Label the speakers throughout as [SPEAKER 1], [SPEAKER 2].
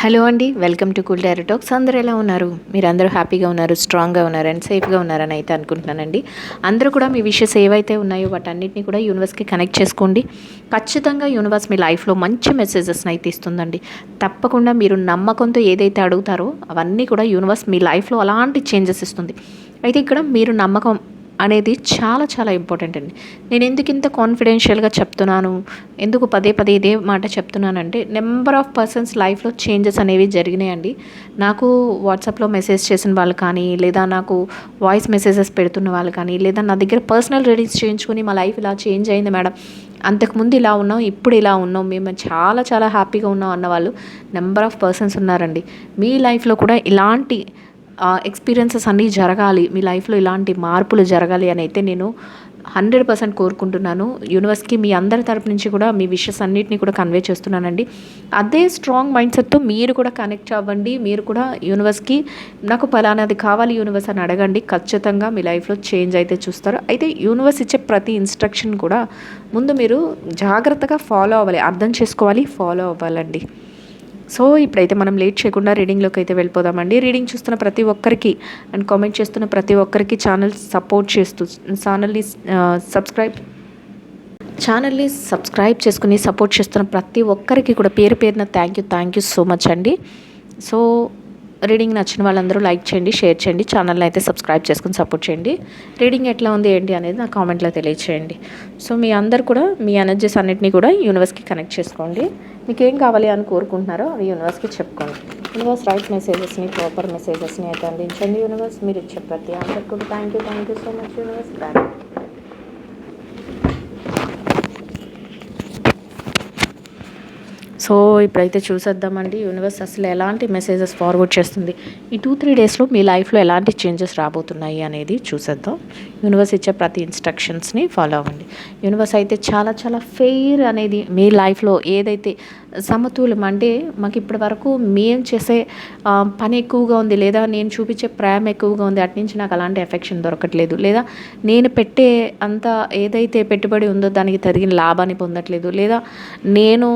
[SPEAKER 1] Hello అండి, welcome to cool diary talks. అందరూ ఎలా ఉన్నారు? మీరందరూ హ్యాపీగా ఉన్నారు, స్ట్రాంగ్గా ఉన్నారు అండ్ సేఫ్గా ఉన్నారని అయితే అనుకుంటున్నానండి. అందరూ కూడా మీ విషెస్ ఏవైతే ఉన్నాయో వాటన్నిటిని కూడా యూనివర్స్కి కనెక్ట్ చేసుకోండి. ఖచ్చితంగా యూనివర్స్ మీ లైఫ్లో మంచి మెసేజెస్ని అయితే ఇస్తుందండి. తప్పకుండా మీరు నమ్మకంతో ఏదైతే అడుగుతారో అవన్నీ కూడా యూనివర్స్ మీ లైఫ్లో అలాంటి చేంజెస్ ఇస్తుంది. అయితే ఇక్కడ మీరు నమ్మకం అనేది చాలా చాలా ఇంపార్టెంట్ అండి. నేను ఎందుకు ఇంత కాన్ఫిడెన్షియల్గా చెప్తున్నాను, ఎందుకు పదే పదే ఇదే మాట చెప్తున్నానంటే, నెంబర్ ఆఫ్ పర్సన్స్ లైఫ్లో చేంజెస్ అనేవి జరిగినాయండి. నాకు వాట్సాప్లో మెసేజ్ చేసిన వాళ్ళు కానీ, లేదా నాకు వాయిస్ మెసేజెస్ పెడుతున్న వాళ్ళు కానీ, లేదా నా దగ్గర పర్సనల్ రీడింగ్స్ చేయించుకొని మా లైఫ్ ఇలా చేంజ్ అయింది మేడం, అంతకుముందు ఇలా ఉన్నాం, ఇప్పుడు ఇలా ఉన్నాం, మేము చాలా చాలా హ్యాపీగా ఉన్నాం అన్న వాళ్ళు నెంబర్ ఆఫ్ పర్సన్స్ ఉన్నారండి. మీ లైఫ్లో కూడా ఇలాంటి ఎక్స్పీరియన్సెస్ అన్నీ జరగాలి, మీ లైఫ్లో ఇలాంటి మార్పులు జరగాలి అని అయితే నేను 100% కోరుకుంటున్నాను. యూనివర్స్కి మీ అందరి తరపు నుంచి కూడా మీ విషెస్ అన్నిటిని కూడా కన్వే చేస్తున్నానండి. అదే స్ట్రాంగ్ మైండ్ సెట్తో మీరు కూడా కనెక్ట్ అవ్వండి. మీరు కూడా యూనివర్స్కి నాకు పలానాది కావాలి యూనివర్స్ అని అడగండి. ఖచ్చితంగా మీ లైఫ్లో చేంజ్ అయితే చూస్తారు. అయితే యూనివర్స్ ఇచ్చే ప్రతి ఇన్స్ట్రక్షన్ కూడా ముందు మీరు జాగ్రత్తగా ఫాలో అవ్వాలి, అర్థం చేసుకోవాలి, ఫాలో అవ్వాలండి. సో ఇప్పుడైతే మనం లేట్ చేయకుండా రీడింగ్లోకి అయితే వెళ్ళిపోదామండి. రీడింగ్ చూస్తున్న ప్రతి ఒక్కరికి అండ్ కామెంట్ చేస్తున్న ప్రతి ఒక్కరికి ఛానల్ని సబ్స్క్రైబ్ చేసుకుని సపోర్ట్ చేస్తున్న ప్రతి ఒక్కరికి కూడా పేరు పేరున థ్యాంక్ యూ సో మచ్ అండి. సో రీడింగ్ నచ్చిన వాళ్ళందరూ లైక్ చేయండి, షేర్ చేయండి, ఛానల్ని అయితే సబ్స్క్రైబ్ చేసుకుని సపోర్ట్ చేయండి. రీడింగ్ ఎట్లా ఉంది ఏంటి అనేది నా కామెంట్లో తెలియచేయండి. సో మీ అందరు కూడా మీ ఎనర్జీస్ అన్నిటినీ కూడా యూనివర్స్కి కనెక్ట్ చేసుకోండి. మీకు ఏం కావాలి అని కోరుకుంటున్నారో అవి యూనివర్స్కి చెప్పుకోండి. యూనివర్స్ రైట్ మెసేజెస్ని, ప్రాపర్ మెసేజెస్ని అయితే అందించండి. యూనివర్స్ మీరు ఇచ్చే ప్రతి అందరికి కూడా thank you so much universe. So ఇప్పుడైతే చూసేద్దామండి యూనివర్స్ అసలు ఎలాంటి మెసేజెస్ ఫార్వర్డ్ చేస్తుంది, ఈ 2-3 డేస్లో మీ లైఫ్లో ఎలాంటి చేంజెస్ రాబోతున్నాయి అనేది చూసేద్దాం. యూనివర్స్ ఇచ్చే ప్రతి ఇన్స్ట్రక్షన్స్ని ఫాలో అవ్వండి. యూనివర్స్ అయితే చాలా చాలా ఫెయిర్ అనేది మీ లైఫ్లో ఏదైతే సమతుల్యం అంటే, మాకు ఇప్పటి వరకు మేము చేసే పని ఎక్కువగా ఉంది, లేదా నేను చూపించే ప్రేమ ఎక్కువగా ఉంది, అటు నుంచి నాకు అలాంటి ఎఫెక్షన్ దొరకట్లేదు, లేదా నేను పెట్టే అంత ఏదైతే పెట్టుబడి ఉందో దానికి తగిన లాభాన్ని పొందట్లేదు, లేదా నేను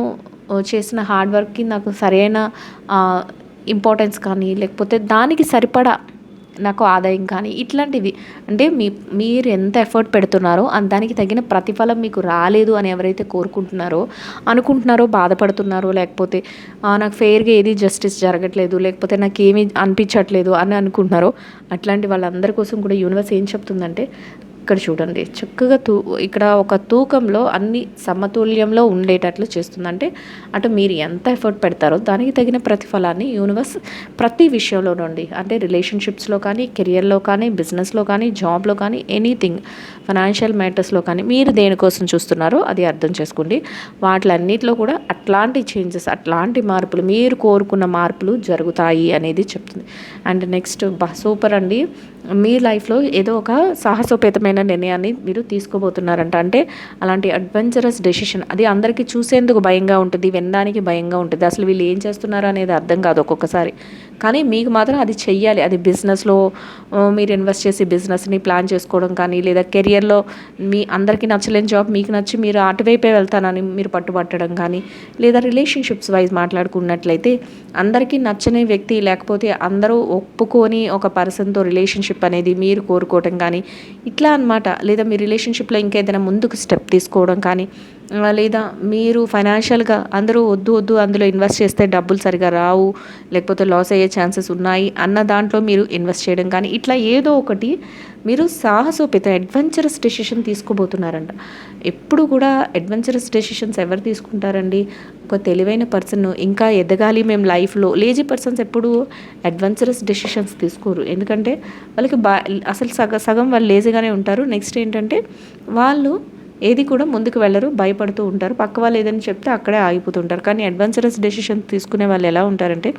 [SPEAKER 1] చేసిన హార్డ్ వర్క్కి నాకు సరైన ఇంపార్టెన్స్ కానీ, లేకపోతే దానికి సరిపడా నాకు ఆదాయం కానీ, ఇట్లాంటివి అంటే మీరు ఎంత ఎఫర్ట్ పెడుతున్నారో దానికి తగిన ప్రతిఫలం మీకు రాలేదు అని ఎవరైతే అనుకుంటున్నారో, బాధపడుతున్నారో, లేకపోతే నాకు ఫెయిర్గా ఏది జస్టిస్ జరగట్లేదు, లేకపోతే నాకు ఏమీ అనిపించట్లేదు అని అనుకుంటున్నారో, అట్లాంటి వాళ్ళందరి కోసం కూడా యూనివర్స్ ఏం చెప్తుందంటే, ఇక్కడ చూడండి చక్కగా ఇక్కడ ఒక తూకంలో అన్ని సమతుల్యంలో ఉండేటట్లు చేస్తుందంటే, అటు మీరు ఎంత ఎఫర్ట్ పెడతారో దానికి తగిన ప్రతిఫలాన్ని యూనివర్స్ ప్రతి విషయంలో నుండి, అంటే రిలేషన్షిప్స్లో కానీ, కెరియర్లో కానీ, బిజినెస్లో కానీ, జాబ్లో కానీ, ఎనీథింగ్ ఫైనాన్షియల్ మ్యాటర్స్లో కానీ మీరు దేనికోసం చూస్తున్నారో అది అర్థం చేసుకోండి. వాటిలన్నిటిలో కూడా అట్లాంటి చేంజెస్, అట్లాంటి మార్పులు, మీరు కోరుకున్న మార్పులు జరుగుతాయి అనేది చెప్తుంది. అండ్ నెక్స్ట్ సూపర్ అండి, మీ లైఫ్లో ఏదో ఒక సాహసోపేతమైన నిర్ణయాన్ని మీరు తీసుకోబోతున్నారంట. అంటే అలాంటి అడ్వెంచరస్ డెసిషన్, అది అందరికీ చూసేందుకు భయంగా ఉంటుంది, వినడానికి భయంగా ఉంటుంది, అసలు వీళ్ళు ఏం చేస్తున్నారో అనేది అర్థం కాదు ఒక్కొక్కసారి, కానీ మీకు మాత్రం అది చెయ్యాలి. అది బిజినెస్లో మీరు ఇన్వెస్ట్ చేసి బిజినెస్ని ప్లాన్ చేసుకోవడం కానీ, లేదా కెరియర్లో మీ అందరికీ నచ్చలేని జాబ్ మీకు నచ్చి మీరు అటువైపే వెళ్తానని మీరు పట్టుబట్టడం కానీ, లేదా రిలేషన్షిప్స్ వైజ్ మాట్లాడుకున్నట్లయితే అందరికీ నచ్చని వ్యక్తి, లేకపోతే అందరూ ఒప్పుకొని ఒక పర్సన్తో రిలేషన్షిప్ అనేది మీరు కోరుకోవటం కానీ, ఇట్లా అనమాట. లేదా మీ రిలేషన్షిప్లో ఇంకేదైనా ముందుకు స్టెప్ తీసుకోవడం కానీ, లేదా మీరు ఫైనాన్షియల్గా అందరూ వద్దు అందులో ఇన్వెస్ట్ చేస్తే డబ్బులు సరిగా రావు, లేకపోతే లాస్ అయ్యే ఛాన్సెస్ ఉన్నాయి అన్న దాంట్లో మీరు ఇన్వెస్ట్ చేయడం కానీ, ఇట్లా ఏదో ఒకటి మీరు సాహసోపేత అడ్వెంచరస్ డెసిషన్ తీసుకోబోతున్నారంట. ఎప్పుడు కూడా అడ్వెంచరస్ డెసిషన్స్ ఎవరు తీసుకుంటారండి? ఒక తెలివైన పర్సన్, ఇంకా ఎదగాలి మేము లైఫ్లో. లేజీ పర్సన్స్ ఎప్పుడు అడ్వెంచరస్ డెసిషన్స్ తీసుకోరు, ఎందుకంటే వాళ్ళకి అసలు సగం వాళ్ళు లేజీగానే ఉంటారు. నెక్స్ట్ ఏంటంటే వాళ్ళు ఏది కూడా ముందుకు వెళ్ళరు, భయపడుతూ ఉంటారు, పక్క వాళ్ళు ఏదైనా చెప్తే అక్కడే ఆగిపోతుంటారు. కానీ అడ్వెంచరస్ డెసిషన్స్ తీసుకునే వాళ్ళు ఎలా ఉంటారంటే,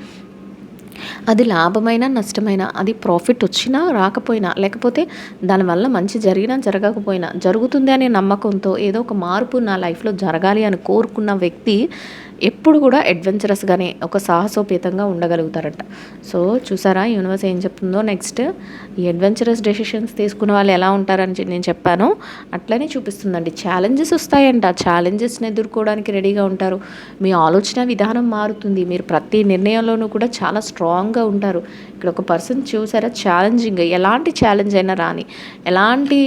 [SPEAKER 1] అది లాభమైనా, నష్టమైనా, అది ప్రాఫిట్ వచ్చినా, రాకపోయినా, లేకపోతే దానివల్ల మంచి జరిగినా, జరగకపోయినా, జరుగుతుంది అనే నమ్మకంతో ఏదో ఒక మార్పు నా లైఫ్‌లో జరగాలి అని కోరుకున్న వ్యక్తి ఎప్పుడు కూడా అడ్వెంచరస్‌గానే ఒక సాహసోపేతంగా ఉండగలుగుతారంట. సో, చూసారా యూనివర్స్ ఏం చెప్తుందో నెక్స్ట్ ఈ అడ్వెంచరస్ డెసిషన్స్ తీసుకున్న వాళ్ళు ఎలా ఉంటారని నేను చెప్పానో అట్లనే చూపిస్తుందండి. ఛాలెంజెస్ వస్తాయంట. ఛాలెంజెస్‌ని ఎదుర్కోవడానికి రెడీగా ఉంటారు. మీ ఆలోచన విధానం మారుతుంది. మీరు ప్రతి నిర్ణయంలోనూ కూడా చాలా స్ట్రాంగ్‌గా ఉంటారు. ఇక్కడ ఒక పర్సన్ చూసారా ఛాలెంజింగ్, ఎలాంటి ఛాలెంజ్ అయినా రాని, ఎలాంటి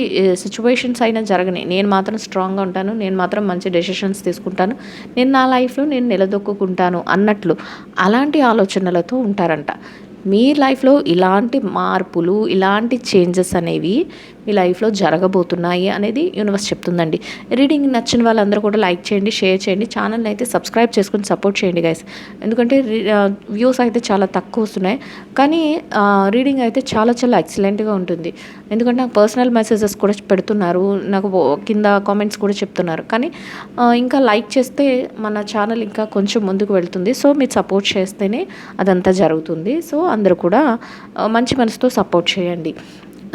[SPEAKER 1] సిచ్యువేషన్స్ అయినా జరగని, నేను మాత్రం స్ట్రాంగ్‌గా ఉంటాను, నేను మాత్రం మంచి డెసిషన్స్ తీసుకుంటాను, నేను నా లైఫ్‌లో నేను నిలదొక్కుకుంటాను అన్నట్లు అలాంటి ఆలోచనలతో ఉంటారంట. మీ లైఫ్‌లో ఇలాంటి మార్పులు, ఇలాంటి చేంజెస్ అనేవి మీ లైఫ్‌లో జరగబోతున్నాయి అనేది యూనివర్స్ చెప్తుందండి. రీడింగ్ నచ్చిన వాళ్ళందరూ కూడా లైక్ చేయండి, షేర్ చేయండి, ఛానల్‌ని అయితే సబ్స్క్రైబ్ చేసుకొని సపోర్ట్ చేయండి గైస్. ఎందుకంటే వ్యూస్ అయితే చాలా తక్కువ వస్తున్నాయి, కానీ రీడింగ్ అయితే చాలా చాలా ఎక్సలెంట్‌గా ఉంటుంది. ఎందుకంటే నాకు పర్సనల్ మెసేజెస్ కూడా పెడుతున్నారు, నాకు కింద కామెంట్స్ కూడా చెప్తున్నారు. కానీ ఇంకా లైక్ చేస్తే మన ఛానల్ ఇంకా కొంచెం ముందుకు వెళ్తుంది. సో మీరు సపోర్ట్ చేస్తేనే అదంతా జరుగుతుంది. సో అందరూ కూడా మంచి మనసుతో సపోర్ట్ చేయండి.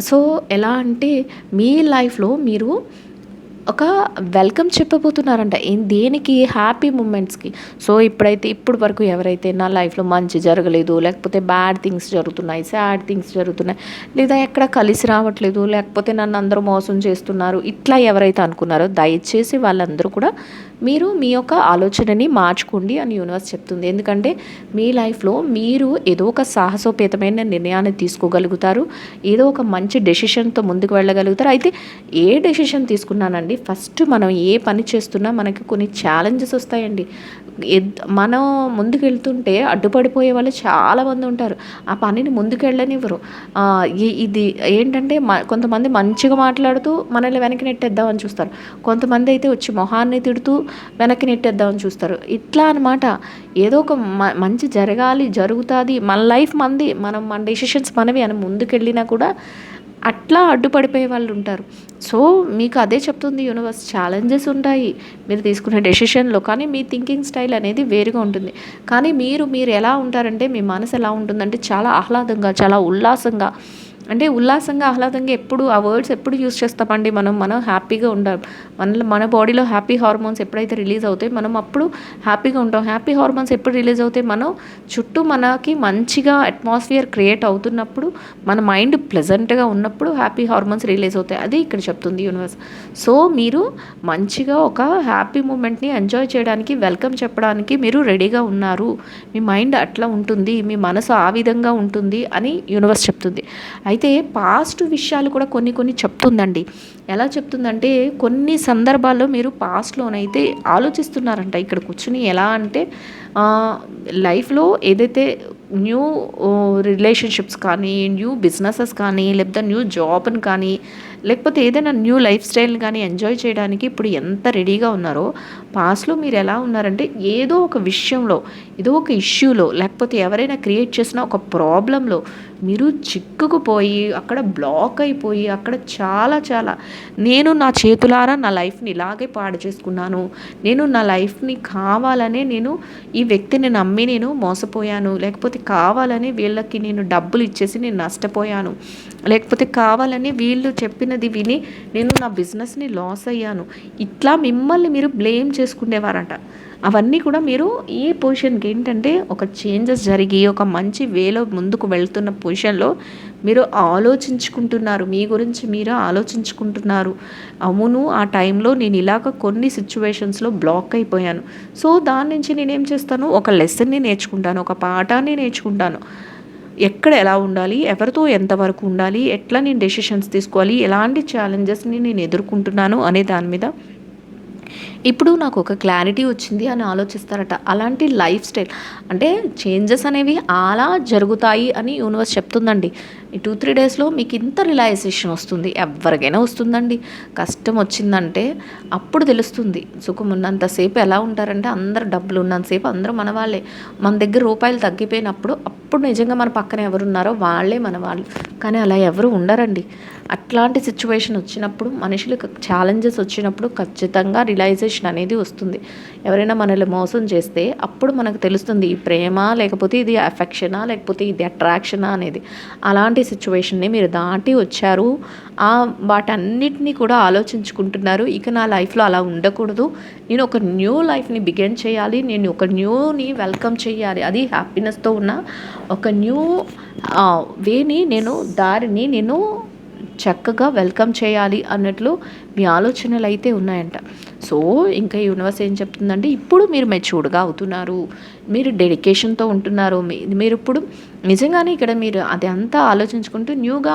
[SPEAKER 1] సో ఎలా అంటే మీ లైఫ్లో మీరు ఒక వెల్కమ్ చెప్పబోతున్నారంట. దేనికి? హ్యాపీ మూమెంట్స్కి. సో ఇప్పుడు వరకు ఎవరైతే నా లైఫ్లో మంచి జరగలేదు, లేకపోతే బ్యాడ్ థింగ్స్ జరుగుతున్నాయి, సాడ్ థింగ్స్ జరుగుతున్నాయి, లేదా ఎక్కడ కలిసి రావట్లేదు, లేకపోతే నన్ను అందరూ మోసం చేస్తున్నారు, ఇట్లా ఎవరైతే అనుకున్నారో దయచేసి వాళ్ళందరూ కూడా మీరు మీ యొక్క ఆలోచనని మార్చుకోండి అని యూనివర్స్ చెప్తుంది. ఎందుకంటే మీ లైఫ్లో మీరు ఏదో ఒక సాహసోపేతమైన నిర్ణయాన్ని తీసుకోగలుగుతారు, ఏదో ఒక మంచి డెసిషన్తో ముందుకు వెళ్ళగలుగుతారు. అయితే ఏ డెసిషన్ తీసుకున్నానండి, ఫస్ట్ మనం ఏ పని చేస్తున్నా మనకి కొన్ని ఛాలెంజెస్ వస్తాయండి. మనం ముందుకు వెళ్తుంటే అడ్డుపడిపోయే వాళ్ళు చాలామంది ఉంటారు, ఆ పనిని ముందుకు వెళ్ళనివ్వరు. ఇది ఏంటంటే కొంతమంది మంచిగా మాట్లాడుతూ మనల్ని వెనక్కి నెట్టేద్దామని చూస్తారు, కొంతమంది అయితే వచ్చి మొహాన్ని తిడుతూ వెనక్కి నెట్టేద్దామని చూస్తారు. ఇట్లా అనమాట. ఏదో ఒక మంచి జరుగుతుంది, మన లైఫ్ మనది, మన డెసిషన్స్ మనవి అని ముందుకెళ్ళినా కూడా అట్లా అడ్డుపడిపోయే వాళ్ళు ఉంటారు. సో మీకు అదే చెప్తుంది యూనివర్స్, ఛాలెంజెస్ ఉంటాయి మీరు తీసుకునే డెసిషన్లో, కానీ మీ థింకింగ్ స్టైల్ అనేది వేరుగా ఉంటుంది. కానీ మీరు ఎలా ఉంటారంటే, మీ మనసు ఎలా ఉంటుందంటే చాలా ఆహ్లాదంగా, చాలా ఉల్లాసంగా, అంటే ఉల్లాసంగా, ఆహ్లాదంగా ఎప్పుడు ఆ వర్డ్స్ ఎప్పుడు యూస్ చేస్తామండి. మనం హ్యాపీగా ఉండాలి. మన బాడీలో హ్యాపీ హార్మోన్స్ ఎప్పుడైతే రిలీజ్ అవుతాయి మనం అప్పుడు హ్యాపీగా ఉంటాం. హ్యాపీ హార్మోన్స్ ఎప్పుడు రిలీజ్ అవుతాయి, మనం చుట్టూ మనకి మంచిగా అట్మాస్ఫియర్ క్రియేట్ అవుతున్నప్పుడు, మన మైండ్ ప్లెజెంట్గా ఉన్నప్పుడు హ్యాపీ హార్మోన్స్ రిలీజ్ అవుతాయి. అది ఇక్కడ చెప్తుంది యూనివర్స్. సో మీరు మంచిగా ఒక హ్యాపీ మూమెంట్ని ఎంజాయ్ చేయడానికి, వెల్కమ్ చెప్పడానికి మీరు రెడీగా ఉన్నారు. మీ మైండ్ అట్లా ఉంటుంది, మీ మనసు ఆ విధంగా ఉంటుంది అని యూనివర్స్ చెప్తుంది. అయితే పాస్ట్ విషయాలు కూడా కొన్ని చెప్తుందండి. ఎలా చెప్తుందంటే, కొన్ని సందర్భాల్లో మీరు పాస్ట్లోనైతే ఆలోచిస్తున్నారంట ఇక్కడ కూర్చుని. ఎలా అంటే లైఫ్లో ఏదైతే న్యూ రిలేషన్షిప్స్ కానీ, న్యూ బిజినెసెస్ కానీ, లేకపోతే న్యూ జాబ్ని కానీ, లేకపోతే ఏదైనా న్యూ లైఫ్ స్టైల్ని కానీ ఎంజాయ్ చేయడానికి ఇప్పుడు ఎంత రెడీగా ఉన్నారో, పాస్ట్లో మీరు ఎలా ఉన్నారంటే ఏదో ఒక విషయంలో, ఏదో ఒక ఇష్యూలో, లేకపోతే ఎవరైనా క్రియేట్ చేసిన ఒక ప్రాబ్లంలో మీరు చిక్కుకుపోయి అక్కడ బ్లాక్ అయిపోయి, అక్కడ చాలా నేను నా చేతులారా నా లైఫ్ని ఇలాగే పాడు చేసుకున్నాను, నేను నా లైఫ్ని కావాలనే నేను ఈ వ్యక్తిని నమ్మి నేను మోసపోయాను, లేకపోతే కావాలని వీళ్ళకి నేను డబ్బులు ఇచ్చేసి నేను నష్టపోయాను, లేకపోతే కావాలని వీళ్ళు చెప్పినది విని నేను నా బిజినెస్ని లాస్ అయ్యాను, ఇట్లా మిమ్మల్ని మీరు బ్లేమ్ చేసుకునేవారంట. అవన్నీ కూడా మీరు ఈ పొజిషన్కి ఏంటంటే ఒక చేంజెస్ జరిగి ఒక మంచి వేలో ముందుకు వెళ్తున్న పొజిషన్లో మీరు ఆలోచించుకుంటున్నారు, మీ గురించి మీరు ఆలోచించుకుంటున్నారు. అవును, ఆ టైంలో నేను ఇలాగ కొన్ని సిచ్యువేషన్స్లో బ్లాక్ అయిపోయాను, సో దాని నుంచి నేనేం చేస్తాను, ఒక లెసన్ని నేర్చుకుంటాను, ఒక పాఠాన్ని నేర్చుకుంటాను. ఎక్కడ ఎలా ఉండాలి, ఎవరితో ఎంతవరకు ఉండాలి, ఎట్లా నేను డెసిషన్స్ తీసుకోవాలి, ఎలాంటి ఛాలెంజెస్ని నేను ఎదుర్కొంటున్నాను అనే దాని మీద ఇప్పుడు నాకు ఒక క్లారిటీ వచ్చింది అని ఆలోచిస్తారట. అలాంటి లైఫ్ స్టైల్ అంటే చేంజెస్ అనేవి అలా జరుగుతాయి అని యూనివర్స్ చెప్తుందండి. ఈ 2-3 డేస్లో మీకు ఇంత రియలైజేషన్ వస్తుంది. ఎవరికైనా వస్తుందండి. కష్టం వచ్చిందంటే అప్పుడు తెలుస్తుంది. సుఖం ఉన్నంతసేపు ఎలా ఉంటారంటే, అందరు డబ్బులు ఉన్నంతసేపు అందరూ మన వాళ్ళే. మన దగ్గర రూపాయలు తగ్గిపోయినప్పుడు అప్పుడు నిజంగా మన పక్కన ఎవరున్నారో వాళ్ళే మన వాళ్ళు. కానీ అలా ఎవరు ఉండరండి. అట్లాంటి సిచ్యువేషన్ వచ్చినప్పుడు, మనుషులకు ఛాలెంజెస్ వచ్చినప్పుడు ఖచ్చితంగా రియలైజేషన్ రియలైజేషన్ అనేది వస్తుంది. ఎవరైనా మనల్ని మోసం చేస్తే అప్పుడు మనకు తెలుస్తుంది ఈ ప్రేమ, లేకపోతే ఇది అఫెక్షనా, లేకపోతే ఇది అట్రాక్షనా అనేది. అలాంటి సిచ్యువేషన్ని మీరు దాటి వచ్చారు. వాటన్నిటినీ కూడా ఆలోచించుకుంటున్నారు. ఇక నా లైఫ్లో అలా ఉండకూడదు, నేను ఒక న్యూ లైఫ్ని బిగిన్ చేయాలి, నేను ఒక న్యూని వెల్కమ్ చేయాలి, అది హ్యాపీనెస్తో ఉన్న ఒక న్యూ వేని దారిని నేను చక్కగా వెల్కమ్ చేయాలి అన్నట్లు మీ ఆలోచనలు అయితే ఉన్నాయంట. సో ఇంకా యూనివర్స్ ఏం చెప్తుందంటే, ఇప్పుడు మీరు మెచ్యూర్డ్గా అవుతున్నారు, మీరు డెడికేషన్తో ఉంటున్నారు. మీరు ఇప్పుడు నిజంగానే ఇక్కడ మీరు అది అంతా ఆలోచించుకుంటూ న్యూగా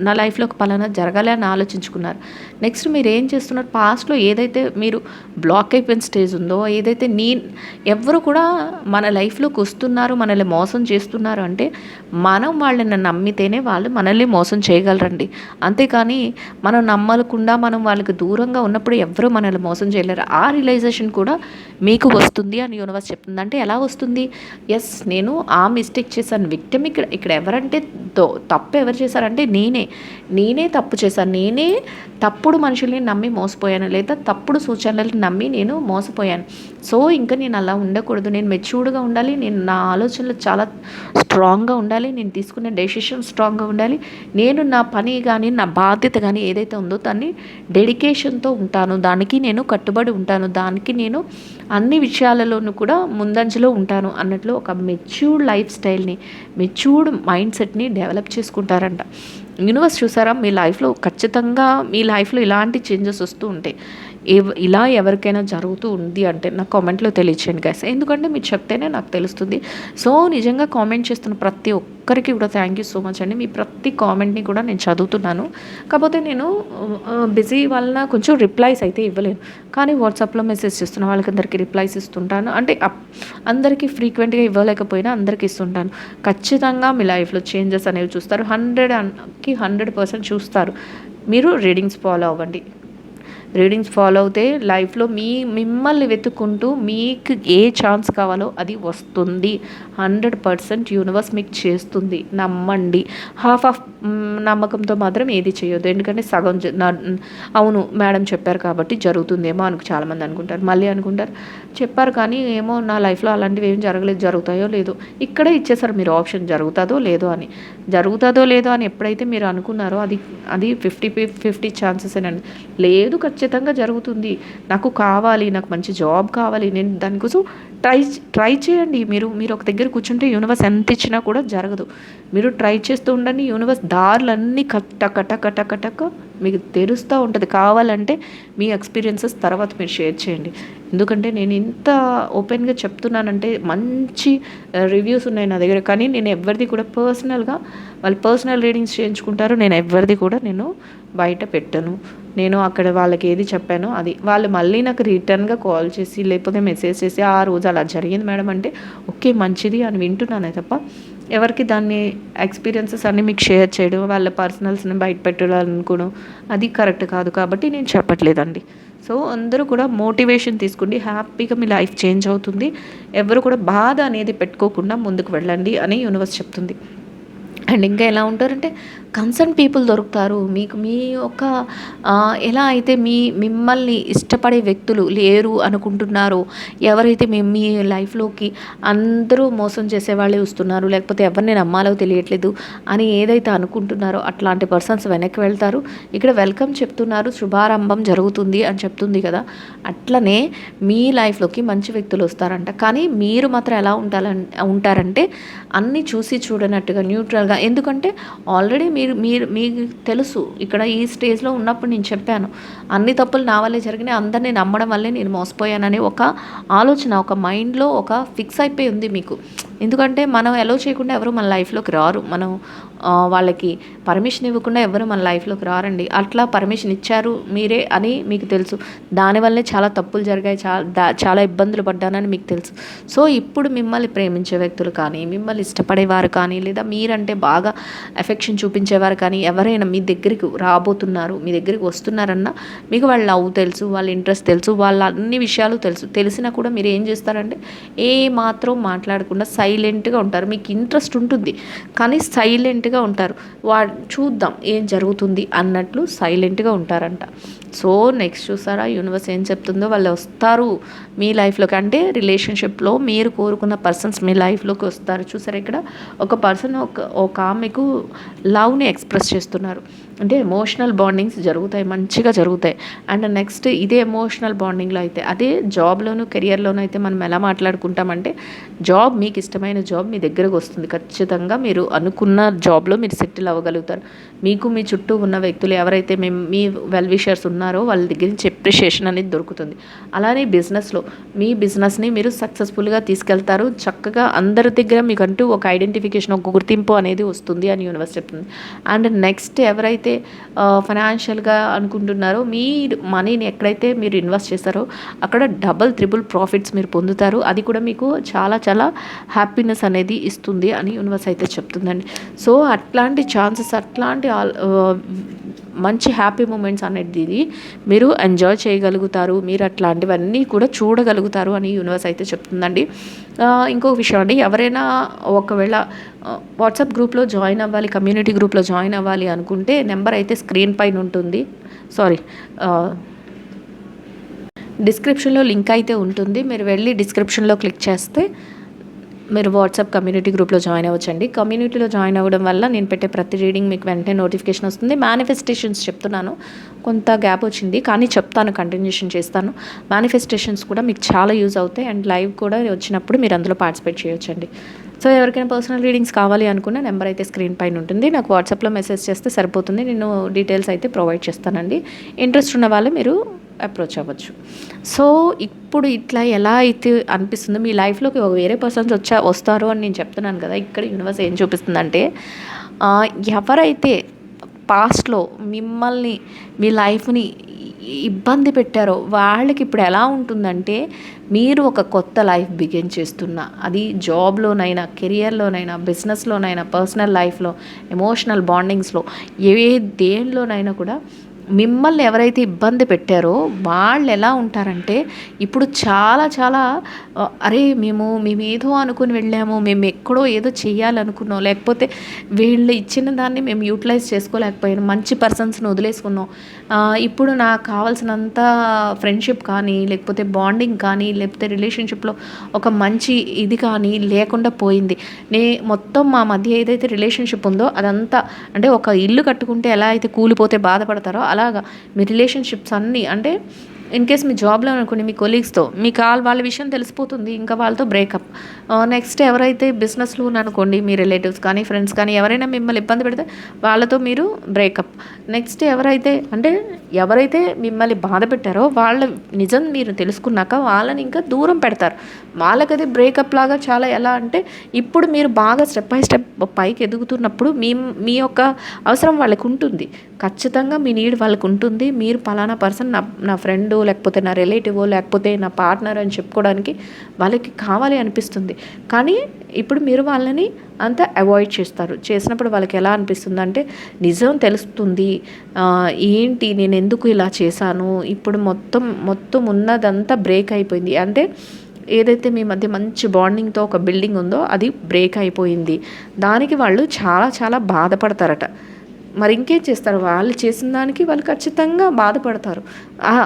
[SPEAKER 1] నా లైఫ్లో ఒక పలానా జరగాలి అని ఆలోచించుకున్నారు. నెక్స్ట్ మీరు ఏం చేస్తున్నారు, పాస్ట్లో ఏదైతే మీరు బ్లాక్ అయిపోయిన స్టేజ్ ఉందో, ఏదైతే ఎవరు కూడా మన లైఫ్లోకి వస్తున్నారు, మనల్ని మోసం చేస్తున్నారు అంటే మనం వాళ్ళని నమ్మితేనే వాళ్ళు మనల్ని మోసం చేయగలరండి. అంతేకాని మనం నమ్మకుండా మనం వాళ్ళకి దూరంగా ఉన్నప్పుడు ఎవరు మనల్ని మోసం చేయలేరు. ఆ రియలైజేషన్ కూడా మీకు వస్తుంది అని యూనివర్స్ చెప్తుంది. అంటే ఎలా వస్తుంది, ఎస్ నేను ఆ మిస్టేక్ చేశాను. విక్టిమ్ ఇక్కడ ఎవరంటే తప్పు ఎవరు చేశారంటే నేనే తప్పు చేశాను, నేనే తప్పుడు మనుషుల్ని నమ్మి మోసపోయాను, లేదా తప్పుడు సూచనలను నమ్మి నేను మోసపోయాను. సో ఇంకా నేను అలా ఉండకూడదు, నేను మెచ్యూర్డ్గా ఉండాలి, నేను నా ఆలోచనలు చాలా స్ట్రాంగ్గా ఉండాలి, నేను తీసుకునే డెసిషన్ స్ట్రాంగ్గా ఉండాలి, నేను నా పని కానీ నా బాధ్యత కానీ ఏదైతే ఉందో దాన్ని డెడికేషన్తో ఉంటాను, దానికి నేను కట్టుబడి ఉంటాను, దానికి నేను అన్ని విషయాలలోనూ కూడా ముందంజలో ఉంటాను అన్నట్లు ఒక మెచ్యూర్డ్ లైఫ్ స్టైల్ని, మెచ్యూర్డ్ మైండ్ సెట్ని డెవలప్ చేసుకుంటారంట. యూనివర్స్ చూసారా, మీ లైఫ్లో ఖచ్చితంగా మీ లైఫ్లో ఇలాంటి చేంజెస్ వస్తూ ఉంటాయి. ఇలా ఎవరికైనా జరుగుతూ ఉంది అంటే నాకు కామెంట్లో తెలియచేయండి గైస్, ఎందుకంటే మీరు చెప్తేనే నాకు తెలుస్తుంది. సో నిజంగా కామెంట్ చేస్తున్న ప్రతి ఒక్కరికి కూడా థ్యాంక్ యూ సో మచ్ అండి. మీ ప్రతి కామెంట్ని కూడా నేను చదువుతున్నాను. కాకపోతే నేను బిజీ వలన కొంచెం రిప్లైస్ అయితే ఇవ్వలేను, కానీ వాట్సాప్లో మెసేజ్ చేస్తున్న వాళ్ళకి అందరికీ రిప్లైస్ ఇస్తుంటాను. అంటే అందరికీ ఫ్రీక్వెంట్గా ఇవ్వలేకపోయినా అందరికీ ఇస్తుంటాను. ఖచ్చితంగా మీ లైఫ్లో చేంజెస్ అనేవి చూస్తారు, 100% చూస్తారు. మీరు రీడింగ్స్ ఫాలో అవ్వండి. రీడింగ్స్ ఫాలో అవుతే లైఫ్లో మిమ్మల్ని వెతుక్కుంటూ మీకు ఏ ఛాన్స్ కావాలో అది వస్తుంది. 100% యూనివర్స్ మీకు చేస్తుంది, నమ్మండి. హాఫ్ ఆఫ్ నమ్మకంతో మాత్రం ఏది చేయొద్దు. ఎందుకంటే సగం అవును మేడం చెప్పారు కాబట్టి జరుగుతుందేమో చాలామంది అనుకుంటారు. మళ్ళీ అనుకుంటారు చెప్పారు కానీ ఏమో నా లైఫ్లో అలాంటివి ఏం జరగలేదు, జరుగుతాయో లేదో. ఇక్కడే ఇచ్చేసారు మీరు ఆప్షన్, జరుగుతుందో లేదో అని ఎప్పుడైతే మీరు అనుకున్నారో అది 50-50 ఛాన్సెసేనండి. లేదు ఖచ్చితంగా జరుగుతుంది, నాకు కావాలి, నాకు మంచి జాబ్ కావాలి, నేను దానికోసం ట్రై చేయండి. మీరు ఒక దగ్గర కూర్చుంటే యూనివర్స్ ఎంత ఇచ్చినా కూడా జరగదు. మీరు ట్రై చేస్తూ ఉండండి, యూనివర్స్ దారులన్నీ కట్ట మీకు తెరుస్తూ ఉంటుంది. కావాలంటే మీ ఎక్స్పీరియన్సెస్ తర్వాత మీరు షేర్ చేయండి. ఎందుకంటే నేను ఇంత ఓపెన్గా చెప్తున్నానంటే మంచి రివ్యూస్ ఉన్నాయి నా దగ్గర, కానీ నేను ఎవరిది కూడా వాళ్ళు పర్సనల్ రీడింగ్స్ చేయించుకుంటారు. నేను ఎవరిది కూడా నేను బయట పెట్టను. నేను అక్కడ వాళ్ళకి ఏది చెప్పానో అది వాళ్ళు మళ్ళీ నాకు రిటర్న్గా కాల్ చేసి లేకపోతే మెసేజ్ చేసి ఆ రోజు అలా జరిగింది మేడం అంటే ఓకే మంచిది అని వింటున్నానే తప్ప ఎవరికి దాన్ని ఎక్స్పీరియన్సెస్ అన్నీ మీకు షేర్ చేయడం, వాళ్ళ పర్సనల్స్ని బయట పెట్టాలనుకోవడం అది కరెక్ట్ కాదు. కాబట్టి నేను చెప్పట్లేదండి. సో అందరూ కూడా మోటివేషన్ తీసుకోండి, హ్యాపీగా మీ లైఫ్ చేంజ్ అవుతుంది. ఎవరు కూడా బాధ అనేది పెట్టుకోకుండా ముందుకు వెళ్ళండి అని యూనివర్స్ చెప్తుంది. అండ్ ఇంకా ఎలా ఉంటారంటే కన్సర్న్ పీపుల్ దొరుకుతారు మీకు. మీ యొక్క ఎలా అయితే మిమ్మల్ని ఇష్టపడే వ్యక్తులు లేరు అనుకుంటున్నారో, ఎవరైతే మీ లైఫ్లోకి అందరూ మోసం చేసేవాళ్ళే వస్తున్నారు, లేకపోతే ఎవరిని నమ్మాలో తెలియట్లేదు అని ఏదైతే అనుకుంటున్నారో అట్లాంటి పర్సన్స్ వెనక్కి వెళ్తారు. ఇక్కడ వెల్కమ్ చెప్తున్నారు, శుభారంభం జరుగుతుంది అని చెప్తుంది కదా. అట్లనే మీ లైఫ్లోకి మంచి వ్యక్తులు వస్తారంట. కానీ మీరు మాత్రం ఎలా ఉంటారంటే అన్నీ చూసి చూడనట్టుగా న్యూట్రల్గా. ఎందుకంటే ఆల్రెడీ మీకు తెలుసు, ఇక్కడ ఈ స్టేజ్లో ఉన్నప్పుడు నేను చెప్పాను అన్ని తప్పులు నా వల్లే జరిగినాయి, అందరినీ నమ్మడం వల్లే నేను మోసపోయానని ఒక ఆలోచన ఒక మైండ్లో ఒక ఫిక్స్ అయిపోయి ఉంది మీకు. ఎందుకంటే మనం అలో చేయకుండా ఎవరు మన లైఫ్లోకి రారు, మనం వాళ్ళకి పర్మిషన్ ఇవ్వకుండా ఎవరు మన లైఫ్లోకి రారండి. అట్లా పర్మిషన్ ఇచ్చారు మీరే అని మీకు తెలుసు, దానివల్లే చాలా తప్పులు జరిగాయి, చాలా ఇబ్బందులు పడ్డానని మీకు తెలుసు. సో ఇప్పుడు మిమ్మల్ని ప్రేమించే వ్యక్తులు కానీ, మిమ్మల్ని ఇష్టపడేవారు కానీ, లేదా మీరంటే బాగా ఎఫెక్షన్ చూపించేవారు కానీ ఎవరైనా మీ దగ్గరికి రాబోతున్నారు, మీ దగ్గరికి వస్తున్నారన్నా మీకు వాళ్ళ లవ్ తెలుసు, వాళ్ళ ఇంట్రెస్ట్ తెలుసు, వాళ్ళ అన్ని విషయాలు తెలిసినా కూడా మీరు ఏం చేస్తారంటే ఏ మాత్రం మాట్లాడకుండా సైలెంట్గా ఉంటారు. మీకు ఇంట్రెస్ట్ ఉంటుంది కానీ సైలెంట్గా ఉంటారు. చూద్దాం ఏం జరుగుతుంది అన్నట్లు సైలెంట్గా ఉంటారంట. సో నెక్స్ట్ చూసారా యూనివర్స్ ఏం చెప్తుందో, వాళ్ళు వస్తారు మీ లైఫ్లోకి. అంటే రిలేషన్షిప్లో మీరు కోరుకున్న పర్సన్స్ మీ లైఫ్లోకి వస్తారు. చూసారా ఇక్కడ ఒక పర్సన్ ఒక ఆమెకు లవ్ని ఎక్స్ప్రెస్ చేస్తున్నారు. అంటే ఎమోషనల్ బాండింగ్స్ జరుగుతాయి, మంచిగా జరుగుతాయి. అండ్ నెక్స్ట్ ఇదే ఎమోషనల్ బాండింగ్లో అయితే, అదే జాబ్లోను కెరియర్లోనూ అయితే మనం ఎలా మాట్లాడుకుంటామంటే, జాబ్ మీకు ఇష్టమైన జాబ్ మీ దగ్గరకు వస్తుంది. ఖచ్చితంగా మీరు అనుకున్న జాబ్లో మీరు సెటిల్ అవ్వగలుగుతారు. మీకు మీ చుట్టూ ఉన్న వ్యక్తులు ఎవరైతే మీ వెల్ విషర్స్ ఉన్నారో వాళ్ళ దగ్గర నుంచి ఎప్రిషియేషన్ అనేది దొరుకుతుంది. అలానే బిజినెస్లో మీ బిజినెస్ని మీరు సక్సెస్ఫుల్గా తీసుకెళ్తారు. చక్కగా అందరి దగ్గర మీకంటూ ఒక ఐడెంటిఫికేషన్, ఒక గుర్తింపు అనేది వస్తుంది అని యూనివర్స్ చెప్తుంది. అండ్ నెక్స్ట్ ఎవరైతే ఫైనాన్షియల్గా అనుకుంటున్నారో, మీ మనీని ఎక్కడైతే మీరు ఇన్వెస్ట్ చేస్తారో అక్కడ డబుల్ త్రిబుల్ ప్రాఫిట్స్ మీరు పొందుతారు. అది కూడా మీకు చాలా చాలా హ్యాపీనెస్ అనేది ఇస్తుంది అని యూనివర్స్ అయితే చెప్తుందండి. సో అట్లాంటి ఛాన్సెస్, అట్లాంటి మంచి హ్యాపీ మూమెంట్స్ అనేది మీరు ఎంజాయ్ చేయగలుగుతారు. మీరు అట్లాంటివన్నీ కూడా చూడగలుగుతారు అని యూనివర్స్ అయితే చెప్తుందండి. ఇంకొక విషయం అండి, ఎవరైనా ఒకవేళ వాట్సాప్ గ్రూప్లో జాయిన్ అవ్వాలి, కమ్యూనిటీ గ్రూప్లో జాయిన్ అవ్వాలి అనుకుంటే నెంబర్ అయితే స్క్రీన్ పైన ఉంటుంది. డిస్క్రిప్షన్లో లింక్ అయితే ఉంటుంది. మీరు వెళ్ళి డిస్క్రిప్షన్లో క్లిక్ చేస్తే మీరు వాట్సాప్ కమ్యూనిటీ గ్రూప్లో జాయిన్ అవ్వచ్చండి. కమ్యూనిటీలో జాయిన్ అవ్వడం వల్ల నేను పెట్టే ప్రతి రీడింగ్ మీకు వెంటనే నోటిఫికేషన్ వస్తుంది. మేనిఫెస్టేషన్స్ చెప్తున్నాను, కొంత గ్యాప్ వచ్చింది కానీ చెప్తాను, కంటిన్యూషన్ చేస్తాను. మేనిఫెస్టేషన్స్ కూడా మీకు చాలా యూజ్ అవుతాయి. అండ్ లైవ్ కూడా వచ్చినప్పుడు మీరు అందులో పార్టిసిపేట్ చేయొచ్చండి. సో ఎవరికైనా పర్సనల్ రీడింగ్స్ కావాలి అనుకున్న నెంబర్ అయితే స్క్రీన్ పైన ఉంటుంది. నాకు వాట్సాప్లో మెసేజ్ చేస్తే సరిపోతుంది. నేను డీటెయిల్స్ అయితే ప్రొవైడ్ చేస్తానండి. ఇంట్రెస్ట్ ఉన్న వాళ్ళు మీరు అప్రోచ్ అవ్వచ్చు. సో ఇప్పుడు ఇట్లా ఎలా అయితే అనిపిస్తుందో, మీ లైఫ్లోకి వేరే పర్సన్స్ వస్తారు అని నేను చెప్తున్నాను కదా. ఇక్కడ యూనివర్స్ ఏం చూపిస్తుందంటే, ఎవరైతే పాస్ట్లో మిమ్మల్ని, మీ లైఫ్ని ఇబ్బంది పెట్టారో వాళ్ళకి ఇప్పుడు ఎలా ఉంటుందంటే, మీరు ఒక కొత్త లైఫ్ బిగిన్ చేస్తున్నా, అది జాబ్లోనైనా, కెరియర్లోనైనా, బిజినెస్లోనైనా, పర్సనల్ లైఫ్లో, ఎమోషనల్ బాండింగ్స్లో, దేనిలోనైనా కూడా మిమ్మల్ని ఎవరైతే ఇబ్బంది పెట్టారో వాళ్ళు ఎలా ఉంటారంటే, ఇప్పుడు చాలా చాలా అరే మేము ఏదో అనుకుని వెళ్ళాము, మేము ఎక్కడో ఏదో చేయాలనుకున్నాం, లేకపోతే వీళ్ళు ఇచ్చిన దాన్ని మేము యూటిలైజ్ చేసుకోలేకపోయాము, మంచి పర్సన్స్ని వదిలేసుకున్నాం, ఇప్పుడు నాకు కావాల్సినంత ఫ్రెండ్షిప్ కానీ, లేకపోతే బాండింగ్ కానీ, లేకపోతే రిలేషన్షిప్లో ఒక మంచి ఇది కానీ లేకుండా పోయింది. మొత్తం మా మధ్య ఏదైతే రిలేషన్షిప్ ఉందో అదంతా, అంటే ఒక ఇల్లు కట్టుకుంటే ఎలా అయితే కూలిపోతే బాధపడతారో అలాగా మీ రిలేషన్షిప్స్ అన్నీ, అంటే ఇన్ కేస్ మీ జాబ్లో అనుకోండి, మీ కొలీగ్స్తో మీకు వాళ్ళ విషయం తెలిసిపోతుంది, ఇంకా వాళ్ళతో బ్రేకప్. నెక్స్ట్ ఎవరైతే బిజినెస్లో అనుకోండి, మీ రిలేటివ్స్ కానీ, ఫ్రెండ్స్ కానీ ఎవరైనా మిమ్మల్ని ఇబ్బంది పెడితే వాళ్ళతో మీరు బ్రేకప్. నెక్స్ట్ ఎవరైతే మిమ్మల్ని బాధ పెట్టారో వాళ్ళ నిజం మీరు తెలుసుకున్నాక వాళ్ళని ఇంకా దూరం పెడతారు. వాళ్ళకది బ్రేకప్ లాగా చాలా, ఎలా అంటే ఇప్పుడు మీరు బాగా స్టెప్ బై స్టెప్ పైకి ఎదుగుతున్నప్పుడు మీ యొక్క అవసరం వాళ్ళకి ఉంటుంది, ఖచ్చితంగా మీ నీడ్ వాళ్ళకు ఉంటుంది. మీరు పలానా పర్సన్ నా ఫ్రెండు, లేకపోతే నా రిలేటివ్, లేకపోతే నా పార్ట్నర్ అని చెప్పుకోవడానికి వాళ్ళకి కావాలి అనిపిస్తుంది. కానీ ఇప్పుడు మీరు వాళ్ళని అంత అవాయిడ్ చేసినప్పుడు వాళ్ళకి ఎలా అనిపిస్తుంది అంటే, నిజం తెలుస్తుంది, ఏంటి నేను ఎందుకు ఇలా చేశాను, ఇప్పుడు మొత్తం ఉన్నదంతా బ్రేక్ అయిపోయింది. అంటే ఏదైతే మీ మధ్య మంచి బాండింగ్తో ఒక బిల్డింగ్ ఉందో అది బ్రేక్ అయిపోయింది. దానికి వాళ్ళు చాలా చాలా బాధపడతారట. మరి ఇంకేం చేస్తారు, వాళ్ళు చేసిన దానికి వాళ్ళు ఖచ్చితంగా బాధపడతారు.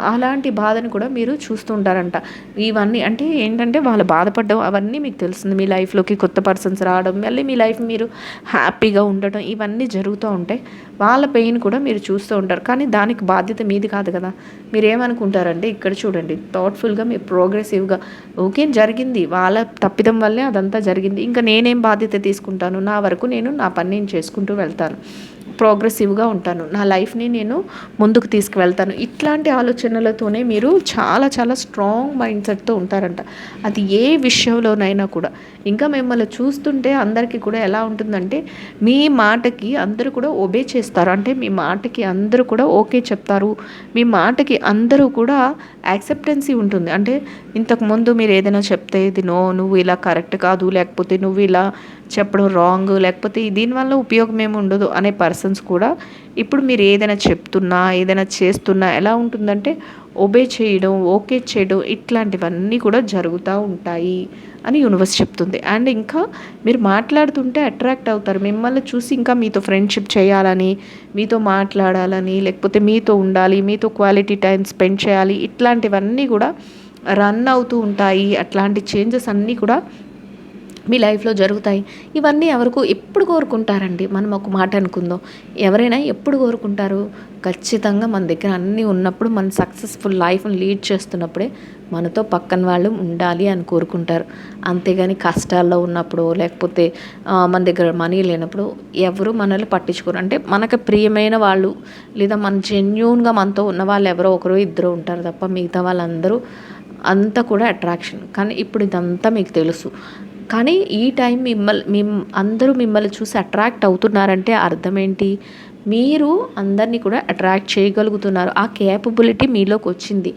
[SPEAKER 1] అలాంటి బాధను కూడా మీరు చూస్తుంటారంట. ఇవన్నీ అంటే ఏంటంటే, వాళ్ళు బాధపడడం అవన్నీ మీకు తెలుస్తుంది. మీ లైఫ్లోకి కొత్త పర్సన్స్ రావడం, మళ్ళీ మీ లైఫ్ మీరు హ్యాపీగా ఉండటం, ఇవన్నీ జరుగుతూ ఉంటాయి. వాళ్ళ పెయిన్ కూడా మీరు చూస్తూ ఉంటారు. కానీ దానికి బాధ్యత మీది కాదు కదా. మీరు ఏమనుకుంటారంటే, ఇక్కడ చూడండి, థాట్ఫుల్గా మీరు ప్రోగ్రెసివ్గా, ఓకే జరిగింది, వాళ్ళ తప్పిదం వల్లే అదంతా జరిగింది, ఇంకా నేనేం బాధ్యత తీసుకుంటాను, నా వరకు నా పని నేను చేసుకుంటూ వెళ్తాను, ప్రోగ్రెసివ్గా ఉంటాను, నా లైఫ్ని నేను ముందుకు తీసుకువెళ్తాను. ఇట్లాంటి ఆలోచనలతోనే మీరు చాలా చాలా స్ట్రాంగ్ మైండ్ సెట్తో ఉంటారంట. అది ఏ విషయంలోనైనా కూడా. ఇంకా మిమ్మల్ని చూస్తుంటే అందరికీ కూడా ఎలా ఉంటుందంటే, మీ మాటకి అందరూ కూడా ఒబే చేస్తారు. అంటే మీ మాటకి అందరూ కూడా ఓకే చెప్తారు, మీ మాటకి అందరూ కూడా యాక్సెప్టెన్సీ ఉంటుంది. అంటే ఇంతకుముందు మీరు ఏదైనా చెప్తే, ఇది నువ్వు ఇలా కరెక్ట్ కాదు, లేకపోతే నువ్వు ఇలా చెప్పడం రాంగ్, లేకపోతే దీనివల్ల ఉపయోగం ఏమి ఉండదు అనే పర్సన్స్ కూడా ఇప్పుడు మీరు ఏదైనా చెప్తున్నా, ఏదైనా చేస్తున్నా ఎలా ఉంటుందంటే ఒబే చేయడం, ఓకే చేయడం, ఇట్లాంటివన్నీ కూడా జరుగుతూ ఉంటాయి అని యూనివర్స్ చెప్తుంది. అండ్ ఇంకా మీరు మాట్లాడుతుంటే అట్రాక్ట్ అవుతారు, మిమ్మల్ని చూసి ఇంకా మీతో ఫ్రెండ్షిప్ చేయాలని, మీతో మాట్లాడాలని, లేకపోతే మీతో ఉండాలి, మీతో క్వాలిటీ టైం స్పెండ్ చేయాలి, ఇట్లాంటివన్నీ కూడా రన్ అవుతూ ఉంటాయి. అట్లాంటి చేంజెస్ అన్నీ కూడా మీ లైఫ్లో జరుగుతాయి. ఇవన్నీ ఎవరికో ఎప్పుడు కోరుకుంటారండి? మనం ఒక మాట అనుకుందాం, ఎవరైనా ఎప్పుడు కోరుకుంటారు? ఖచ్చితంగా మన దగ్గర అన్నీ ఉన్నప్పుడు, మన సక్సెస్ఫుల్ లైఫ్ని లీడ్ చేస్తున్నప్పుడే మనతో పక్కన వాళ్ళు ఉండాలి అని కోరుకుంటారు. అంతేగాని కష్టాల్లో ఉన్నప్పుడు, లేకపోతే మన దగ్గర మనీ లేనప్పుడు ఎవరు మనల్ని పట్టించుకోరు. అంటే మనకు ప్రియమైన వాళ్ళు, లేదా మన జెన్యూన్గా మనతో ఉన్న వాళ్ళు ఎవరో ఒకరు ఇద్దరు ఉంటారు తప్ప మిగతా వాళ్ళందరూ అంతా కూడా అట్రాక్షన్. కానీ ఇప్పుడు ఇదంతా మీకు తెలుసు. కానీ ఈ టైం అందరూ మిమ్మల్ని చూసి అట్రాక్ట్ అవుతున్నారంటే అర్థం ఏంటి? మీరు అందరినీ కూడా అట్రాక్ట్ చేయగలుగుతున్నారు. ఆ కేపబిలిటీ మీలోకి వచ్చింది.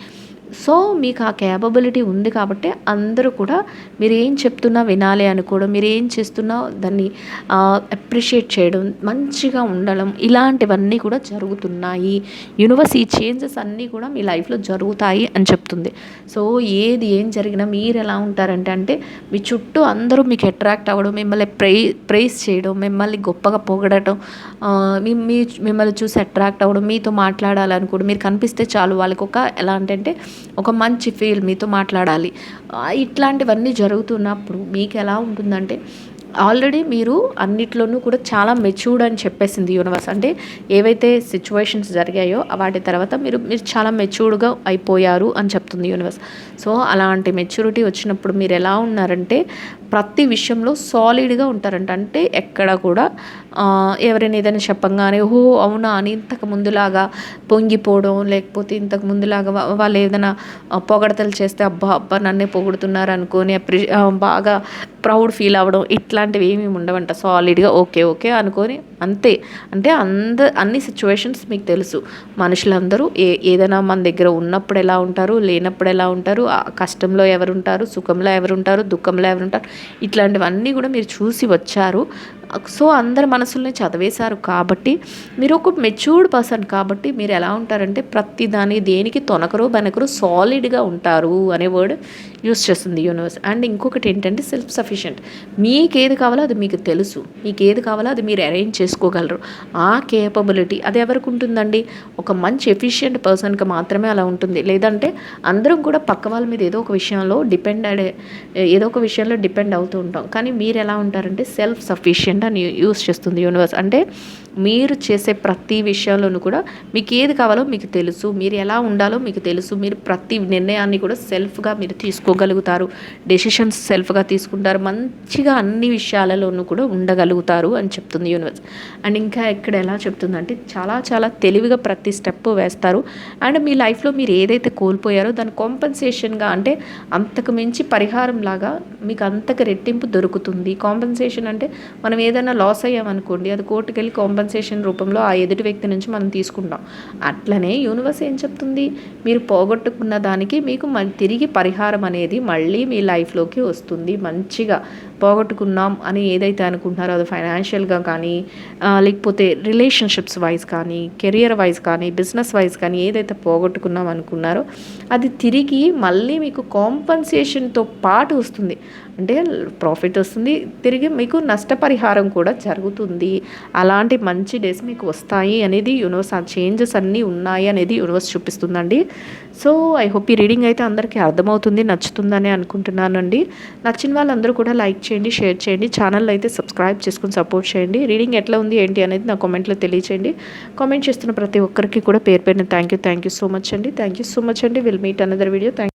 [SPEAKER 1] సో మీకు ఆ కేపబిలిటీ ఉంది కాబట్టి అందరూ కూడా మీరు ఏం చెప్తున్నా వినాలి అనుకోవడం, మీరు ఏం చేస్తున్నా దాన్ని అప్రిషియేట్ చేయడం, మంచిగా ఉండడం, ఇలాంటివన్నీ కూడా జరుగుతున్నాయి. యూనివర్స్ ఈ చేంజెస్ అన్నీ కూడా మీ లైఫ్లో జరుగుతాయి అని చెప్తుంది. సో ఏం జరిగినా మీరు ఎలా ఉంటారంటే మీ చుట్టూ అందరూ మీకు అట్రాక్ట్ అవ్వడం, మిమ్మల్ని ప్రైజ్ చేయడం, మిమ్మల్ని గొప్పగా పొగడటం, మిమ్మల్ని చూసి అట్రాక్ట్ అవ్వడం, మీతో మాట్లాడాలనుకోవడం, మీరు కనిపిస్తే చాలు వాళ్ళకి ఎలా అంటే ఒక మంచి ఫీల్, మీతో మాట్లాడాలి, ఇట్లాంటివన్నీ జరుగుతున్నప్పుడు మీకు ఎలా ఉంటుందంటే ఆల్రెడీ మీరు అన్నిట్లోనూ కూడా చాలా మెచ్యూర్డ్ అని చెప్పేసింది యూనివర్స్. అంటే ఏవైతే సిచ్యువేషన్స్ జరిగాయో వాటి తర్వాత మీరు చాలా మెచ్యూర్డ్గా అయిపోయారు అని చెప్తుంది యూనివర్స్. సో అలాంటి మెచ్యూరిటీ వచ్చినప్పుడు మీరు ఎలా ఉన్నారంటే ప్రతి విషయంలో సాలిడ్గా ఉంటారంట. అంటే ఎక్కడ కూడా ఎవరైనా ఏదైనా చెప్పంగానే ఓహో అవునా అని ఇంతకు ముందులాగా పొంగిపోవడం, లేకపోతే ఇంతకు ముందులాగా వాళ్ళు ఏదైనా పొగడతలు చేస్తే అబ్బా నన్నే పొగుడుతున్నారు అనుకొని బాగా ప్రౌడ్ ఫీల్ అవ్వడం, ఇట్లాంటివి ఏమీ ఉండవంట. సాలిడ్గా ఓకే అనుకొని అంతే. అంటే అన్ని సిచ్యువేషన్స్ మీకు తెలుసు. మనుషులందరూ ఏదైనా మన దగ్గర ఉన్నప్పుడు ఎలా ఉంటారు, లేనప్పుడు ఎలా ఉంటారు, కష్టంలో ఎవరుంటారు, సుఖంలో ఎవరుంటారు, దుఃఖంలో ఎవరుంటారు, ఇట్లాంటివన్నీ కూడా మీరు చూసి వచ్చారు. సో అందరి మనసుల్ని చదివేశారు కాబట్టి మీరు ఒక మెచ్యూర్డ్ పర్సన్ కాబట్టి మీరు ఎలా ఉంటారంటే ప్రతిదాని దేనికి తొనకరు బెనకరు సాలిడ్గా ఉంటారు అనే వర్డ్ యూస్ చేస్తుంది యూనివర్స్. అండ్ ఇంకొకటి ఏంటంటే సెల్ఫ్ సఫిషియెంట్. మీకు ఏది కావాలో అది మీకు తెలుసు, మీకు ఏది కావాలో అది మీరు అరేంజ్ చేసుకోగలరు. ఆ కేపబిలిటీ అది ఎవరికి ఉంటుందండి? ఒక మంచి ఎఫిషియెంట్ పర్సన్కి మాత్రమే అలా ఉంటుంది. లేదంటే అందరం కూడా పక్క వాళ్ళ మీద ఏదో ఒక విషయంలో డిపెండ్ అవుతూ ఉంటాం. కానీ మీరు ఎలా ఉంటారంటే సెల్ఫ్ సఫిషియెంట్ అని యూస్ చేస్తుంది యూనివర్స్. అంటే మీరు చేసే ప్రతి విషయంలోనూ కూడా మీకు ఏది కావాలో మీకు తెలుసు, మీరు ఎలా ఉండాలో మీకు తెలుసు, మీరు ప్రతి నిర్ణయాన్ని కూడా సెల్ఫ్గా మీరు తీసుకోగలుగుతారు, డెసిషన్స్ సెల్ఫ్గా తీసుకుంటారు, మంచిగా అన్ని విషయాలలోనూ కూడా ఉండగలుగుతారు అని చెప్తుంది యూనివర్స్. అండ్ ఇంకా ఇక్కడ ఎలా చెప్తుందంటే చాలా చాలా తెలివిగా ప్రతి స్టెప్ వేస్తారు. అండ్ మీ లైఫ్లో మీరు ఏదైతే కోల్పోయారో దాని కాంపెన్సేషన్గా, అంటే అంతకు మించి పరిహారం లాగా మీకు అంతకు రెట్టింపు దొరుకుతుంది. కాంపెన్సేషన్ అంటే మనం ఏదైనా లాస్ అయ్యామనుకోండి, అది కోర్టుకు వెళ్ళి కాంపెన్సేషన్ రూపంలో ఆ ఎదుటి వ్యక్తి నుంచి మనం తీసుకుంటాం. అట్లనే యూనివర్స్ ఏం చెప్తుంది? మీరు పోగొట్టుకున్న దానికి మీకు తిరిగి పరిహారం అనేది మళ్ళీ మీ లైఫ్లోకి వస్తుంది. మంచిగా పోగొట్టుకున్నాం అని ఏదైతే అనుకుంటున్నారో అది ఫైనాన్షియల్గా కానీ, లేకపోతే రిలేషన్షిప్స్ వైజ్ కానీ, కెరియర్ వైజ్ కానీ, బిజినెస్ వైజ్ కానీ ఏదైతే పోగొట్టుకున్నాం అనుకున్నారో అది తిరిగి మళ్ళీ మీకు కాంపెన్సేషన్తో పాటు వస్తుంది. అంటే ప్రాఫిట్ వస్తుంది, తిరిగి మీకు నష్టపరిహారం కూడా జరుగుతుంది. అలాంటి మంచి డేస్ మీకు వస్తాయి అనేది యూనివర్స్, ఆ చేంజెస్ అన్నీ ఉన్నాయి అనేది యూనివర్స్ చూపిస్తుందండి. సో ఐ హోప్ ఈ రీడింగ్ అయితే అందరికీ అర్థమవుతుంది, నచ్చుతుందని అనుకుంటున్నానండి. నచ్చిన వాళ్ళందరూ కూడా లైక్ చేయండి, షేర్ చేయండి, ఛానల్ అయితే సబ్స్క్రైబ్ చేసుకుని సపోర్ట్ చేయండి. రీడింగ్ ఎట్లా ఉంది ఏంటి అనేది నా కామెంట్లో తెలియచేయండి. కామెంట్ చేస్తున్న ప్రతి ఒక్కరికి కూడా పేరు పేరున థ్యాంక్ యూ సో మచ్ అండి. Will meet another video.